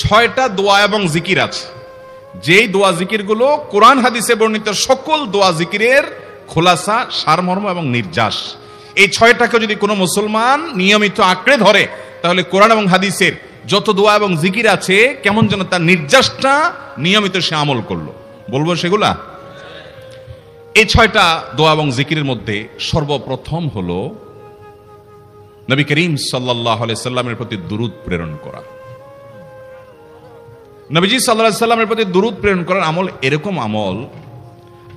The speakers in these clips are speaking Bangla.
6টা দোয়া এবং জিকির আছে, যেই দোয়া জিকির গুলো কোরআন হাদিসে বর্ণিত সকল দোয়া জিকিরের খোলাসা, সারমর্ম এবং নির্যাস। এই 6টাকে যদি কোনো মুসলমান নিয়মিত আঁকড়ে ধরে, তাহলে কোরআন এবং হাদিসের যত দোয়া এবং জিকির আছে কেমন যেন তার নির্যাসটা নিয়মিত সে আমল করলো। বলবো সেগুলা? এই 6টা দোয়া এবং জিকিরের মধ্যে সর্বপ্রথম হলো নবী করিম সাল্লাল্লাহু আলাইহি সাল্লামের প্রতি দুরূদ প্রেরণ করা। নবীজি সাল্লাল্লাহু আলাইহি সাল্লামের প্রতি দুরূদ প্রেরণ করার আমল এরকম আমল,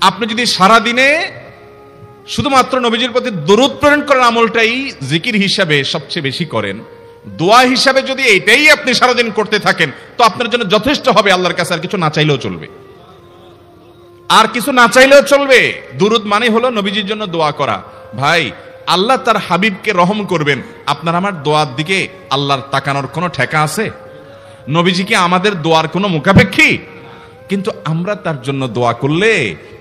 আপনি যদি সারা দিনে শুধুমাত্র নবীজির প্রতি দুরূদ প্রেরণ করার আমলটাই জিকির হিসাবে সবচেয়ে বেশি করেন, দোয়া হিসাবে যদি এটাই আপনি সারাদিন করতে থাকেন, তো আপনার জন্য যথেষ্ট হবে আল্লাহর কাছে। আর কিছু না চাইলেও চলবে, আর কিছু না চাইলেও চলবে। দুরূদ মানে হলো নবীজির জন্য দোয়া করা। ভাই, আল্লাহ তার হাবিবকে রহম করবেন, আপনার আমার দোয়ার দিকে আল্লাহর তাকানোর কোনো ঠেকা আছে? নবীজি কি আমাদের দোয়ার কোনো মুখাপেক্ষী? কিন্তু আমরা তার জন্য দোয়া করলে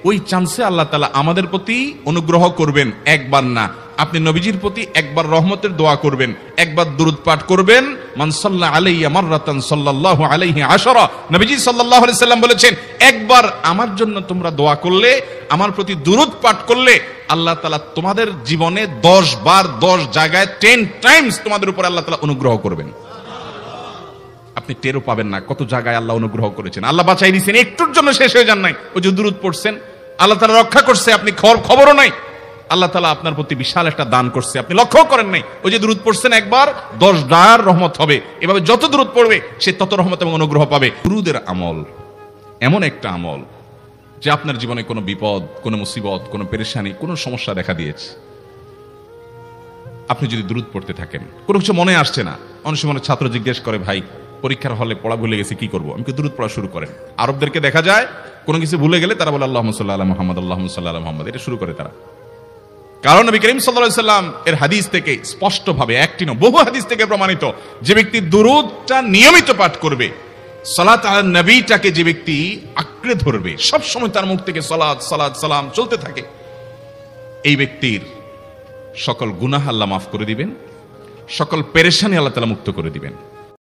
ওই চান্সে আল্লাহ তাআলা আমাদের প্রতি অনুগ্রহ করবেন। একবার না, আপনি নবীজির প্রতি একবার রহমতের দোয়া করবেন, একবার দুরূদ পাঠ করবেন। মান সাল্লা আলাইয়া মাররাতান সাল্লাল্লাহু আলাইহি আশরা, নবীজি সাল্লাল্লাহু আলাইহি সাল্লাম বলেছেন, একবার আমার জন্য তোমরা দোয়া করলে, আমার প্রতি দুরূদ পাঠ করলে, আল্লাহ তাআলা তোমাদের জীবনে 10 বার 10 জায়গায় 10 টাইমস তোমাদের উপর আল্লাহ তাআলা অনুগ্রহ করবেন। আপনি টেরও পাবেন না কত জায়গায় আল্লাহ অনুগ্রহ করেছেন। আল্লাহ বাঁচাই দিয়েছেন, একটুর জন্য শেষ হয়ে যান নাই। ওই যে দুরূদ পড়ছেন, আল্লাহ তাআলা রক্ষা করছে, আপনি খবরও নাই। আল্লাহ তাআলা আপনার প্রতি বিশাল একটা দান করছে, আপনি লক্ষ্য করেন নাই। ওই যে দুরূদ পড়ছেন একবার, 10 বার রহমত হবে। এভাবে যত দুরূদ পড়বে সে তত রহমত এবং অনুগ্রহ পাবে। দুরূদের আমল এমন একটা আমল যে আপনার জীবনে কোনো বিপদ, কোনো মুসিবত, কোনো পেরেশানি, কোনো সমস্যা দেখা দিয়েছে, আপনি যদি দুরূদ পড়তে থাকেন, কোনো কিছু মনে আসছে না। অনেক সময় ছাত্র জিজ্ঞেস করে, ভাই পরীক্ষার হলে পড়া ভুলে গেছি, কি করবো? আমি দুরূদ পড়া শুরু করেন। আরবদেরকে দেখা যায় কোনো কিছু ভুলে গেলে তারা বলে আল্লাহুম্মা সাল্লি আলা মুহাম্মদ, আল্লাহুম্মা সাল্লি আলা মুহাম্মদ, এটা শুরু করে তারা। কারণ নবী করিম সাল্লাল্লাহু আলাইহি সাল্লাম এর হাদিস থেকে স্পষ্টভাবে, একটি নয় বহু হাদিস থেকে প্রমাণিত, যে ব্যক্তি দুরূদটা নিয়মিত পাঠ করবে, সালাত আলা নবীটাকে যে ব্যক্তি আঁকড়ে ধরবে, সব সময় তার মুখ থেকে সালাত সালাত সালাম চলতে থাকে, এই ব্যক্তির সকল গুনাহ আল্লাহ মাফ করে দিবেন, সকল পেরেশানি আল্লাহ তাআলা মুক্ত করে দিবেন।